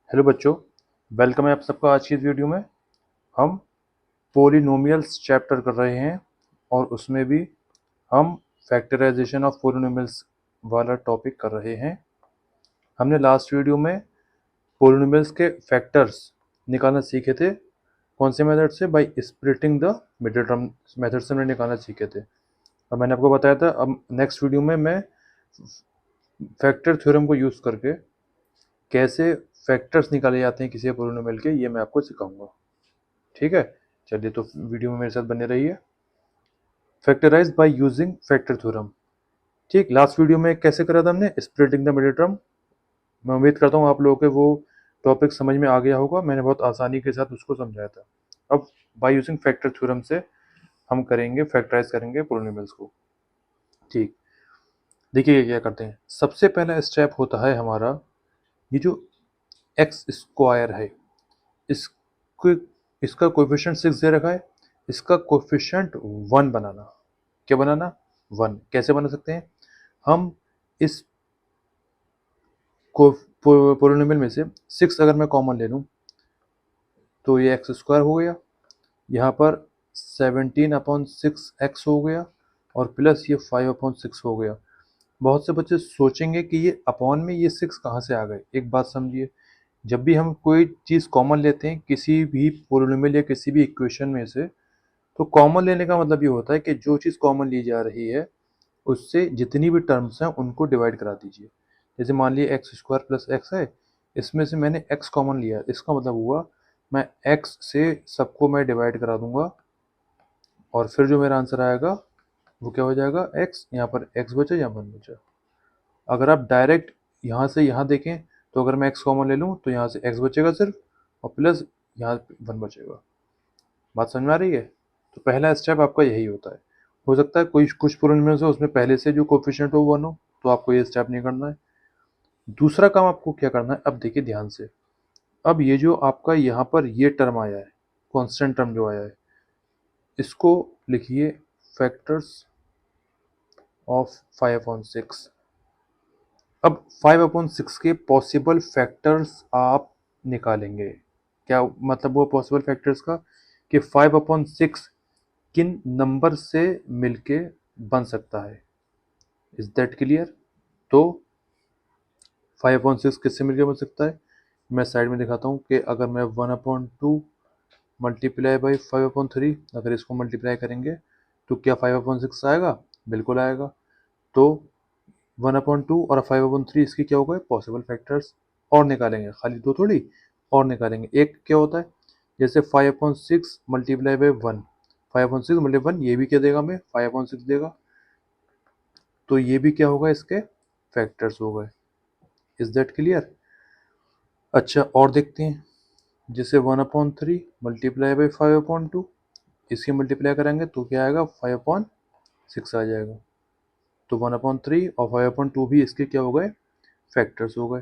Hello बच्चों, welcome है आप सबका। आज की इस वीडियो में हम पोलिनोमियल्स चैप्टर कर रहे हैं और उसमें भी हम फैक्टराइजेशन ऑफ पोलिनोमियल्स वाला टॉपिक कर रहे हैं। हमने लास्ट वीडियो में पोलिनोमियल्स के फैक्टर्स निकालना सीखे थे। कौन से मेथड से? By splitting the middle term method से हमने निकालना सीखे थे। और मैंने आपको बताया था अब नेक्स्ट वीडियो में मैं फैक्टर थ्योरम को यूज़ करके कैसे फैक्टर्स निकाले जाते हैं किसी पोलिनोमियल के, ये मैं आपको सिखाऊंगा। ठीक है, चलिए तो वीडियो में मेरे साथ बने रहिए। Factorise by using factor theorem. ठीक, लास्ट वीडियो में कैसे करा था हमने? Splitting the middle term. मैं उम्मीद करता हूँ आप लोगों के वो टॉपिक समझ में आ गया होगा। मैंने बहुत आसानी के साथ उसको समझाया था। अब बाय यूजिंग फैक्टर थ्योरम से हम करेंगे, फैक्टराइज करेंगे पोलिनोमियल्स को। ठीक, देखिए क्या करते हैं। सबसे पहला स्टेप होता है हमारा, ये जो एक्स स्क्वायर है, इसको इसका कोएफिशिएंट 6 दे रखा है, इसका कोएफिशिएंट 1 बनाना। क्या बनाना? 1। कैसे बना सकते हैं हम? इस पोलिनोमियल में से 6 अगर मैं कॉमन ले लूँ तो ये एक्स स्क्वायर हो गया, यहाँ पर 17/6 हो गया और प्लस ये 5/6 हो गया। बहुत से बच्चे सोचेंगे कि ये अपॉन में ये 6 कहाँ से आ गए। एक बात समझिए, जब भी हम कोई चीज़ कॉमन लेते हैं किसी भी पोलिनोमियल या किसी भी इक्वेशन में से, तो कॉमन लेने का मतलब ये होता है कि जो चीज़ कॉमन ली जा रही है उससे जितनी भी टर्म्स हैं उनको डिवाइड करा दीजिए। जैसे मान लीजिए एक्स स्क्वायर प्लस एक्स है, इसमें से मैंने एक्स कॉमन लिया, इसका मतलब हुआ मैं एक्स से सबको मैं डिवाइड करा दूंगा और फिर जो मेरा आंसर आएगा वो क्या हो जाएगा? एक्स। यहाँ पर एक्स बचा या वन बचा। अगर आप डायरेक्ट यहाँ से यहाँ देखें तो अगर मैं एक्स कॉमन ले लूँ तो यहाँ से एक्स बचेगा सिर्फ, और प्लस यहाँ वन बचेगा। बात समझ में आ रही है? तो पहला स्टेप आपका यही होता है। हो सकता है कोई कुछ पोलिनोमियल्स हो उसमें पहले से जो कोफिशिएंट हो 1 हो, तो आपको ये स्टेप नहीं करना है। दूसरा काम आपको क्या करना है, अब देखिए ध्यान से। अब ये जो आपका यहाँ पर ये टर्म आया है, कांस्टेंट टर्म जो आया है, इसको लिखिए फैक्टर्स ऑफ 5/6। अब 5/6 के पॉसिबल फैक्टर्स आप निकालेंगे। क्या मतलब वो पॉसिबल फैक्टर्स का? कि 5/6 किन नंबर से मिलके बन सकता है। Is that clear? तो 5/6 किससे मिलकर बन सकता है? मैं साइड में दिखाता हूँ कि अगर मैं 1/2 मल्टीप्लाई बाई 5/3, अगर इसको मल्टीप्लाई करेंगे तो क्या 5/6 आएगा? बिल्कुल आएगा। तो 1/2 और 5/3 इसकी क्या हो गए? Possible factors. और निकालेंगे, खाली दो थोड़ी, और निकालेंगे। एक क्या होता है, जैसे 5/6 मल्टीप्लाई बाई 1, 5/6 मल्टीप्लाई 1, ये भी क्या देगा? हमें 5/6 देगा। तो ये भी क्या होगा? इसके फैक्टर्स हो गए। Is that clear? अच्छा, और देखते हैं। जैसे 1/3 मल्टीप्लाई बाई 5/2, इसकी मल्टीप्लाई करेंगे तो क्या आएगा? 5/6 आ जाएगा। तो 1/3 और 5/2 भी इसके क्या हो गए? फैक्टर्स हो गए।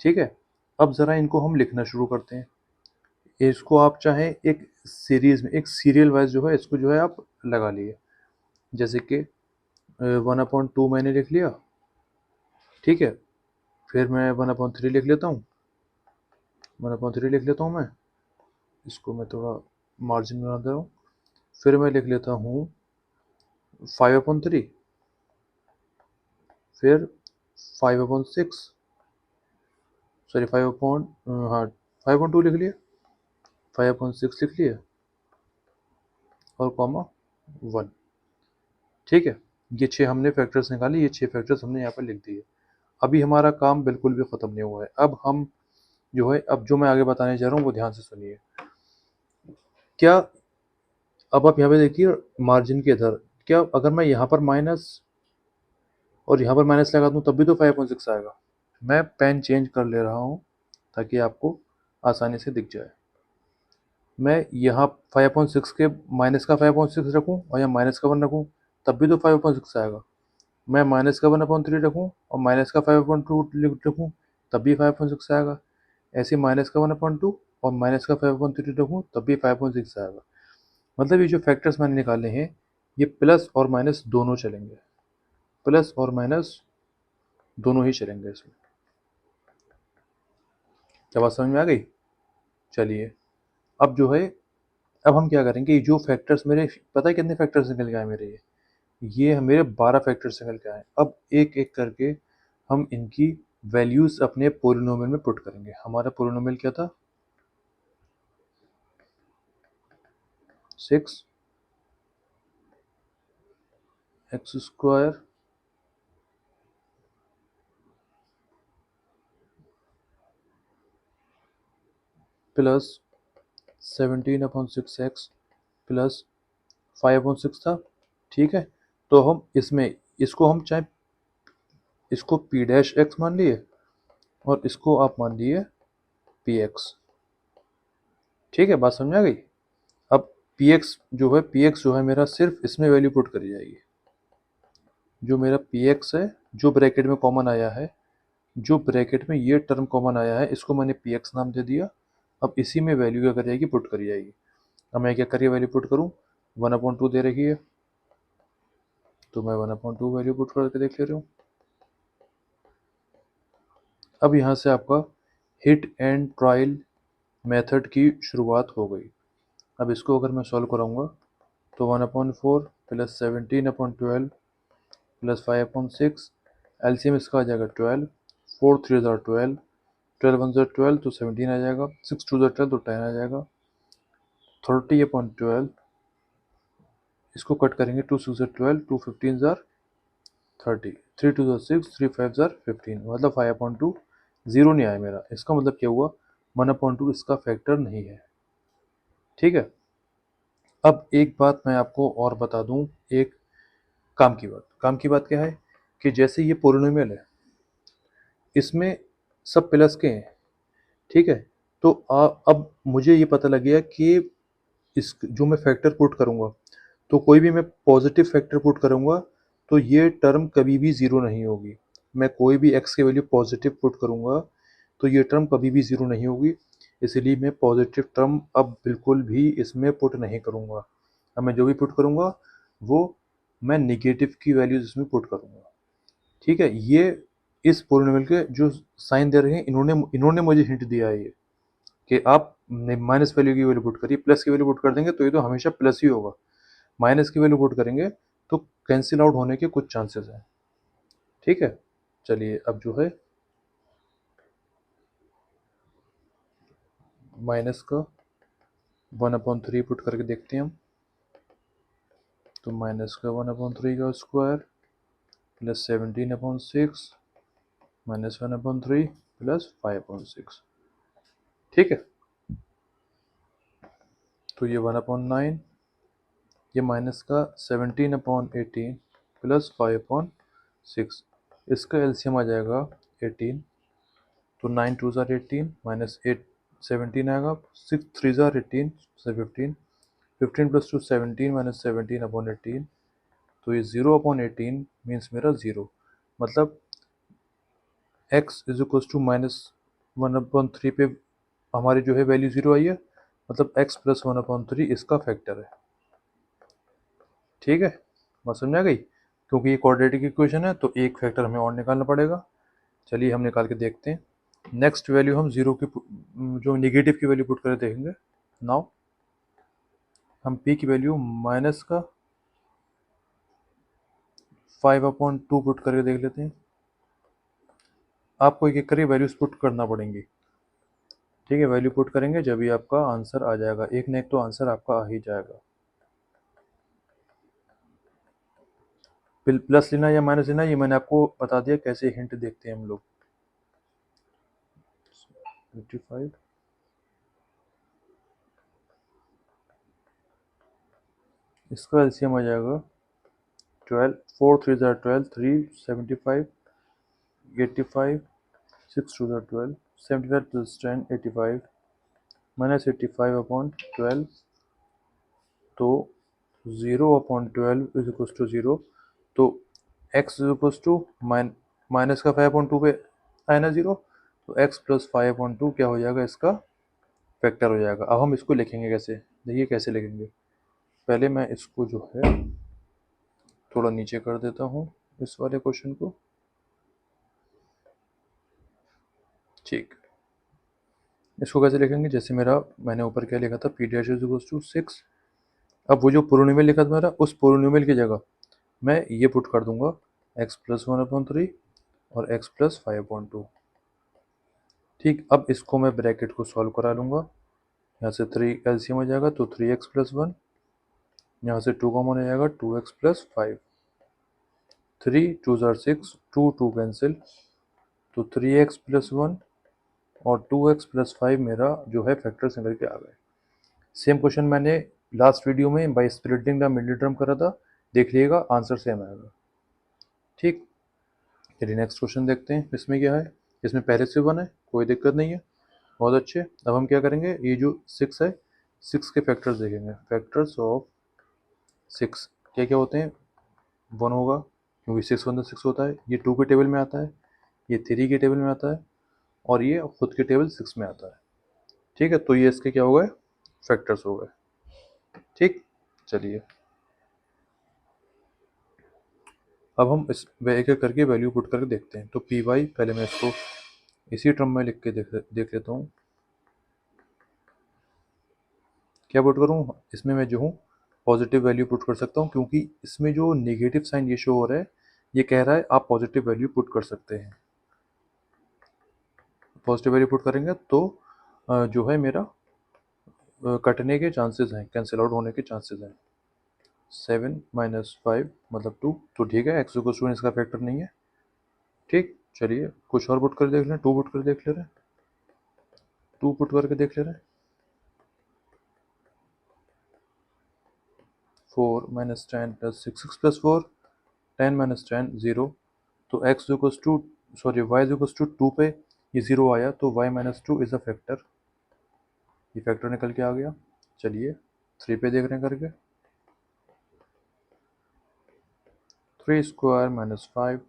ठीक है, अब ज़रा इनको हम लिखना शुरू करते हैं। इसको आप चाहे एक सीरीज में, एक सीरियल वाइज जो है इसको जो है आप लगा लिए। जैसे कि 1/2 मैंने लिख लिया, ठीक है। फिर मैं 1/3 लिख लेता हूँ, 1/3 लिख लेता हूँ मैं। इसको मैं थोड़ा मार्जिन बना दे रहा हूँ। फिर मैं लिख लेता हूँ 5/3, फिर 5/6, सॉरी 5/2 लिख लिया, 5/6 लिख लिया और कॉमा 1। ठीक है, ये 6 हमने फैक्टर्स निकाले, ये 6 फैक्टर्स हमने यहाँ पर लिख दिए। अभी हमारा काम बिल्कुल भी ख़त्म नहीं हुआ है। अब हम जो है, अब जो मैं आगे बताने जा रहा हूँ वो ध्यान से सुनिए। क्या, अब आप यहाँ पे देखिए मार्जिन के इधर, क्या अगर मैं यहाँ पर माइनस और यहाँ पर माइनस लगा दूँ तब भी तो 5/6 आएगा। मैं पेन चेंज कर ले रहा हूँ ताकि आपको आसानी से दिख जाए। मैं यहाँ 5/6 के माइनस का 5/6 रखूँ और यहाँ माइनस का 1 रखूँ तब भी तो 5/6 आएगा। मैं माइनस का 1/3 रखूँ और माइनस का 5/2 रखूँ तब भी 5/6 आएगा। ऐसे माइनस का 1/2 और माइनस का 5/3 रखूँ तब भी 5/6 आएगा। मतलब ये जो फैक्टर्स मैंने निकाले हैं ये प्लस और माइनस दोनों चलेंगे, प्लस और माइनस दोनों ही चलेंगे इसमें। क्या बात समझ में आ गई? चलिए, अब जो है, अब हम क्या करेंगे, ये जो फैक्टर्स मेरे, पता है कितने फैक्टर्स निकल के आए मेरे, ये मेरे 12 फैक्टर्स निकल के आए। अब एक एक करके हम इनकी वैल्यूज अपने पोलिनोमियल में पुट करेंगे। हमारा पोलिनोमियल क्या था? 6 x square plus 17/6x plus 5/6 था। ठीक है, तो हम इसमें, इसको हम चाहे इसको p डैश एक्स मान लिए और इसको आप मान लिए पी एक्स। ठीक है, बात समझ आ गई? अब पी एक्स जो है, पी एक्स जो है मेरा, सिर्फ इसमें वैल्यू पुट करी जाएगी। जो मेरा पी एक्स है, जो ब्रैकेट में कॉमन आया है, जो ब्रैकेट में ये टर्म कॉमन आया है, इसको मैंने पी एक्स नाम दे दिया। अब इसी में वैल्यू क्या करी जाएगी, पुट करी जाएगी। अब मैं क्या करिए वैल्यू पुट करूँ, 1/2 दे रही है, तो मैं 1/2 वैल्यू पुट करके देख ले रहा हूँ। अब यहाँ से आपका हिट एंड ट्रायल मेथड की शुरुआत हो गई। अब इसको अगर मैं सॉल्व कराऊंगा तो 1/4 प्लस 17/12 प्लस 5/6, एलसीएम इसका आ जाएगा 12, 4 3 12, 12 1 12 तो 17 आ जाएगा, 6 2 12 तो 10 आ जाएगा, 30/12, इसको कट करेंगे, 2 6 12, 2 15 30, 3 2 6, 3 5 15, मतलब 5/2 जीरो नहीं आया मेरा। इसका मतलब क्या हुआ, 1/2 इसका फैक्टर नहीं है। ठीक है, अब एक बात मैं आपको और बता दूं, एक काम की बात। काम की बात क्या है कि जैसे ये पोलिनोमियल है, इसमें सब प्लस के हैं। ठीक है, तो अब मुझे ये पता लग गया कि इस जो मैं फैक्टर पुट करूंगा, तो कोई भी मैं पॉजिटिव फैक्टर पुट करूंगा तो ये टर्म कभी भी ज़ीरो नहीं होगी। मैं कोई भी x की वैल्यू पॉजिटिव पुट करूंगा तो ये टर्म कभी भी ज़ीरो नहीं होगी, इसलिए मैं पॉजिटिव टर्म अब बिल्कुल भी इसमें पुट नहीं करूंगा। अब मैं जो भी पुट करूंगा वो मैं नेगेटिव की वैल्यूज इसमें पुट करूंगा। ठीक है, ये इस पोलिनोमियल के जो साइन दे रहे हैं, इन्होंने इन्होंने मुझे हिंट दिया है ये, कि आप माइनस वैल्यू की वैल्यू पुट करिए, प्लस की वैल्यू पुट कर देंगे तो ये तो हमेशा प्लस ही होगा, माइनस की वैल्यू पुट करेंगे तो कैंसिल आउट होने के कुछ चांसेस हैं। ठीक है, चलिए अब जो है माइनस का 1/3 पुट करके देखते हैं हम। तो माइनस का 1/3 का स्क्वायर प्लस 17/6 माइनस 1/3 प्लस 5/6। ठीक है, तो ये 1/9, ये माइनस का 17/18 प्लस 5/6, इसका एलसीएम आ जाएगा 18, तो 9 2 ज़ार 18 माइनस 8 17 आएगा, 6 3 ज़ार 18 से 15, 15 प्लस 2 17 माइनस 17/18, तो ये 0/18 मीन्स मेरा ज़ीरो, मतलब x इज इक्वल टू -1/3 पे हमारी जो है वैल्यू ज़ीरो आई है, मतलब x प्लस 1/3 इसका फैक्टर है। ठीक है, बात समझ आ गई? क्योंकि ये क्वाड्रेटिक इक्वेशन है तो एक फैक्टर हमें और निकालना पड़ेगा। चलिए हम निकाल के देखते हैं। नेक्स्ट वैल्यू हम जीरो की जो नेगेटिव की वैल्यू पुट कर देखेंगे। नाउ हम p की वैल्यू माइनस का 5/2 पुट करके देख लेते हैं। आपको एक एक करके वैल्यूज पुट करना पड़ेंगी। ठीक है, वैल्यू पुट करेंगे जब भी आपका आंसर आ जाएगा, एक न एक तो आंसर आपका आ ही जाएगा। प्लस लेना या माइनस लेना ये मैंने आपको बता दिया, कैसे हिंट देखते हैं हम लोग। 55, इसका एलसीएम आ जाएगा 12, 4 3 ज़ार 12, 3 75, 85, 6 2 ज़ार 12, 75 प्लस 10 85 माइनस 85/12, तो 0/12 इज इक्वल टू 0, तो x is equal to minus का 5/2 पे आए ना 0, तो x प्लस 5/2 क्या हो जाएगा, इसका फैक्टर हो जाएगा। अब हम इसको लिखेंगे कैसे, देखिए कैसे लिखेंगे। पहले मैं इसको जो है थोड़ा नीचे कर देता हूँ, इस वाले क्वेश्चन को। ठीक, इसको कैसे लिखेंगे, जैसे मैंने ऊपर क्या लिखा था, P dash is equal to 6। अब वो जो पोलिनोमियल लिखा था मेरा, उस पोलिनोमियल की जगह मैं ये पुट कर दूंगा x प्लस 1/3 और x प्लस 5/2। ठीक, अब इसको मैं ब्रैकेट को सॉल्व करा लूँगा। यहाँ से 3 एलसीएम हो जाएगा तो 3x प्लस 1, यहाँ से 2 कॉमन हो जाएगा 2x प्लस 5। 3 2 ज़ार 6, 2 2 कैंसिल, तो 3x प्लस 1 और 2x प्लस 5 मेरा जो है फैक्टर्स निकल के आ गए। सेम क्वेश्चन मैंने लास्ट वीडियो में by splitting the middle term करा था, देख लीजिएगा आंसर सेम आएगा। ठीक, चलिए नेक्स्ट क्वेश्चन देखते हैं इसमें क्या है। इसमें पहले से 1 है, कोई दिक्कत नहीं है, बहुत अच्छे। अब हम क्या करेंगे, ये जो 6 है, 6 के फैक्टर्स देखेंगे। फैक्टर्स ऑफ 6 क्या क्या होते हैं, 1 होगा क्योंकि 6 1 6 होता है, ये 2 के टेबल में आता है, ये 3 के टेबल में आता है, और ये खुद के टेबल 6 में आता है। ठीक है, तो ये इसके क्या हो गए, फैक्टर्स हो गए। ठीक, चलिए अब हम इस एक एक करके वैल्यू पुट करके देखते हैं। तो पी वाई, पहले मैं इसको इसी टर्म में लिख के देख लेता हूँ। क्या पुट करूँ, इसमें मैं जो हूँ पॉजिटिव वैल्यू पुट कर सकता हूँ, क्योंकि इसमें जो नेगेटिव साइन ये शो हो रहा है, ये कह रहा है आप पॉजिटिव वैल्यू पुट कर सकते हैं। पॉजिटिव वैल्यू पुट करेंगे तो जो है मेरा कटने के चांसेस हैं, कैंसिल आउट होने के चांसेस हैं। 7 माइनस 5 मतलब 2, तो ठीक है, एक्स को स्टूडेंट इसका फैक्टर नहीं है। ठीक, चलिए कुछ और पुट कर देख लें, 2 पुट कर देख ले रहे हैं, 2 पुट करके देख ले रहे हैं। 4 माइनस 10 प्लस 6, 6 प्लस 4 10 माइनस 10 0। तो x equals to sorry y equals to 2 पे ये 0 आया, तो y minus 2 is a factor, ये फैक्टर निकल के आ गया। चलिए 3 पे देख रहे हैं करके, 3 square minus 5,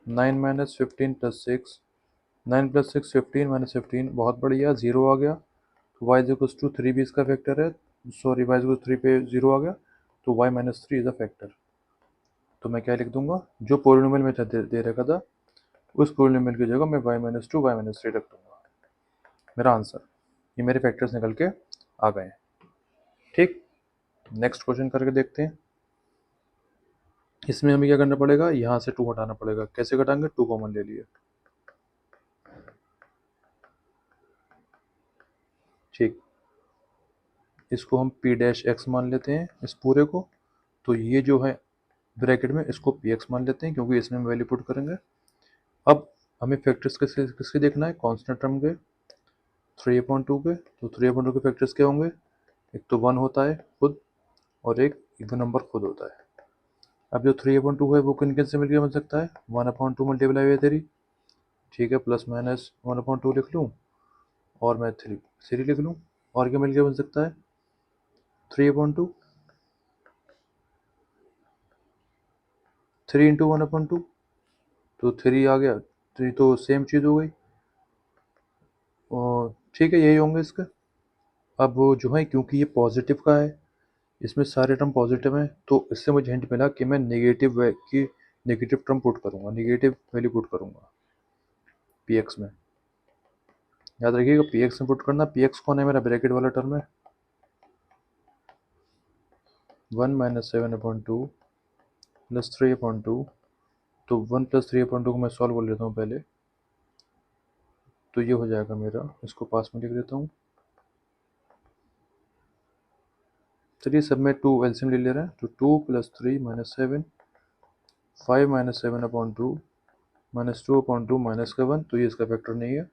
9 minus 15 plus 6, 9 plus 6 15 minus 15, बहुत बढ़िया, 0 आ गया। तो y इक्वल्स टू 3 भी इसका फैक्टर है, सॉरी y इक्वल्स 3 पे 0 आ गया, तो y minus 3 is a factor. तो मैं क्या लिख दूंगा, जो पोलिनोमियल में दे रखा था उस पोलिनोमियल की जगह मैं y माइनस 2 y माइनस 3 रख दूंगा। मेरा आंसर, ये मेरे फैक्टर्स निकल के आ गए हैं। ठीक, नेक्स्ट क्वेश्चन करके देखते हैं। इसमें हमें क्या करना पड़ेगा, यहाँ से 2 हटाना पड़ेगा। कैसे घटाएंगे, 2 कॉमन ले लिए। ठीक, इसको हम p डैश x मान लेते हैं इस पूरे को, तो ये जो है ब्रैकेट में इसको px मान लेते हैं, क्योंकि इसमें हम वैल्यू पुट करेंगे। अब हमें फैक्टर्स किसके किसके देखना है, कांस्टेंट टर्म के, 3/2 के। तो 3/2 के फैक्टर्स क्या होंगे, एक तो 1 होता है खुद, और एक इवन नंबर खुद होता है। अब जो 3/2 है वो किन किन से मिलकर बन सकता है, 1/2 मल्टीप्लाई बाई 3। ठीक है, प्लस माइनस 1/2 लिख लूँ, और मैं 3 लिख लूँ। और क्या मिलकर बन सकता है, 3/2, 3 इंटू 1/2, तो 3 आ गया, 3 तो सेम चीज़ हो गई। और ठीक है, यही होंगे इसके। अब वो जो है, क्योंकि ये पॉजिटिव का है, इसमें सारे टर्म पॉजिटिव हैं, तो इससे मुझे हिंट मिला कि मैं नेगेटिव टर्म पुट करूँगा, नेगेटिव वैल्यू पुट करूँगा पी एक्स में। याद रखिएगा, पी एक्स में पुट करना। पी एक्स कौन है, मेरा ब्रैकेट वाला टर्म है, 1 माइनस 7/2 प्लस 3/2। तो 1 प्लस 3/2 को मैं सॉल्व कर लेता हूँ पहले, तो ये हो जाएगा मेरा, इसको पास में लिख देता हूँ। चलिए सब में 2 एलसीएम ले ले रहे हैं, तो 2 plus 3 minus 7, 5 minus 7/2 minus 2/2 minus का 1, तो ये इसका फैक्टर नहीं है।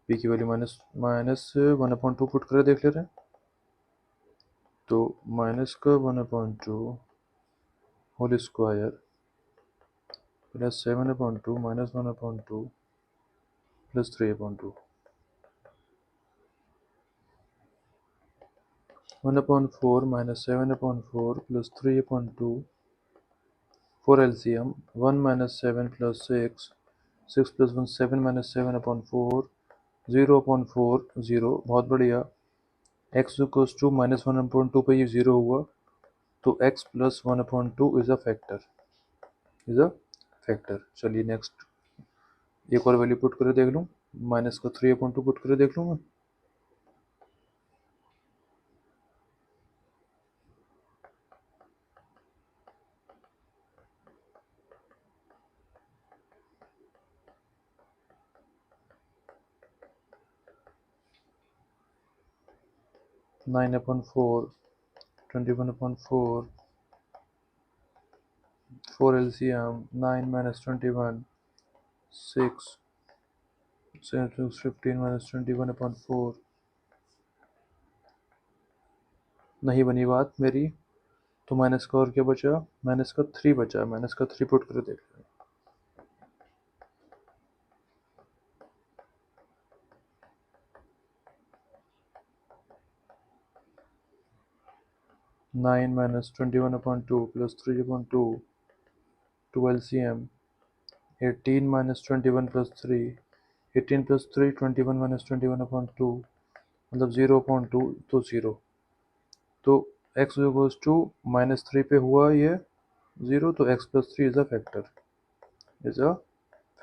पी की वैल्यू माइनस 1/2 पुट कर देख ले रहे हैं, तो माइनस का 1/2 whole square plus 7/2 minus 1/2 plus 3/2, 1/4 minus 7/4 plus 3/2, 4 LCM, 1 minus 7 plus 6, 6 plus 1 7 minus 7/4, 0/4 0, बहुत बढ़िया। x इक्वल्स टू माइनस 1/2 पे ये 0 हुआ, तो x plus 1/2 is a factor, is a factor. चलिए नेक्स्ट एक और वैल्यू पुट करके देख लूँ, माइनस का 3/2 पुट करके देख लूँ मैं। Nine upon four, 21/4, 4 LCM, 9 minus 21, 6, 15 minus 21/4। नहीं बनी बात मेरी, तो माइनस का और क्या बचा, माइनस का 3 बचा, माइनस का 3 पुट करके देख लें। 9 minus 21/2 plus 3/2, 2 LCM, 18 minus 21 plus 3, 18 plus 3, 21 minus 21/2, मतलब 0/2, तो 0। तो x इक्वल्स टू -3 पे हुआ ये 0, तो x plus 3 is a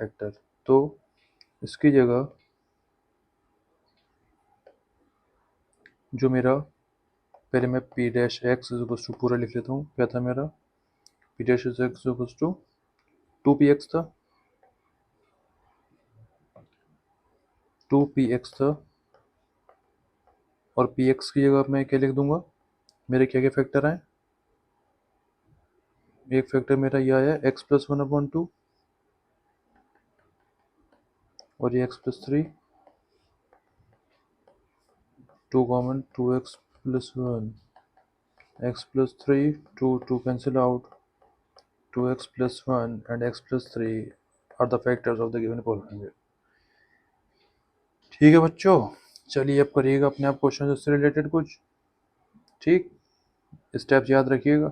factor. तो इसकी जगह जो मेरा, पहले मैं p dash x equals to पूरा लिख लेता हूँ। क्या था मेरा, p dash x equals to 2px था, 2px था। और px की जगह मैं क्या लिख दूंगा, मेरे क्या क्या फैक्टर आए, एक फैक्टर मेरा ये आया x plus 1/2, और ये x plus 3, 2 common, 2x plus 1, x plus 3, 2 cancel out, 2x plus 1 and x plus 3 are the factors of the given polynomial। ठीक है बच्चों, चलिए अब करिएगा अपने आप क्वेश्चन इससे रिलेटेड कुछ। ठीक, स्टेप्स याद रखिएगा।